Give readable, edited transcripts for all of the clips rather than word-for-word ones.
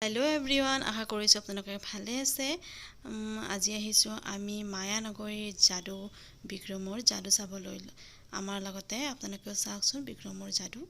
Hello' everyone, আশা কৰিছোঁ আপোনালোকে ভালে আছে। আজি আহিছোঁ আমি মায়ানগৰীৰ যাদু বিক্ৰমৰ যাদু চাবলৈ। আমাৰ লগতে আপোনালোকেও চাওকচোন বিক্ৰমৰ যাদু।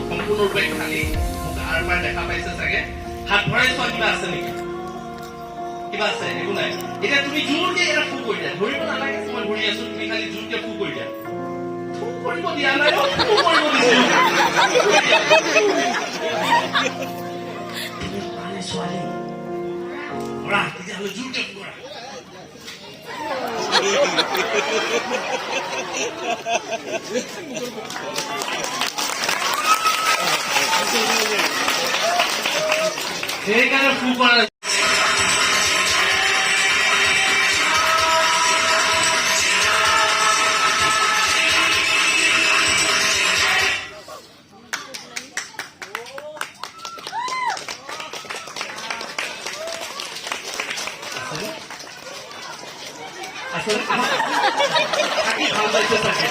সম্পূৰ্ণৰূপে খালী আৰবাৰ দেখা পাইছে চাগে। হাত ভৰাই চোৱা কিবা আছে নেকি? কিবা আছে? একো নাই। এতিয়া তুমি জোৰকে এটা ফু কৰি দিয়া, ধৰিব নালাগে মই ধৰি আছো, তুমি খালি জোৰকে ফু কৰি দিয়া। ফু কৰিব দিয়া নাই, ফু কৰিব দিছো। ছোৱালী কৰা, তেতিয়াহ'লে জোৰকে ফু কৰা। সেইকাৰণে ফু কৰা। আসলে থাকি ভাল পাইছে তাকে।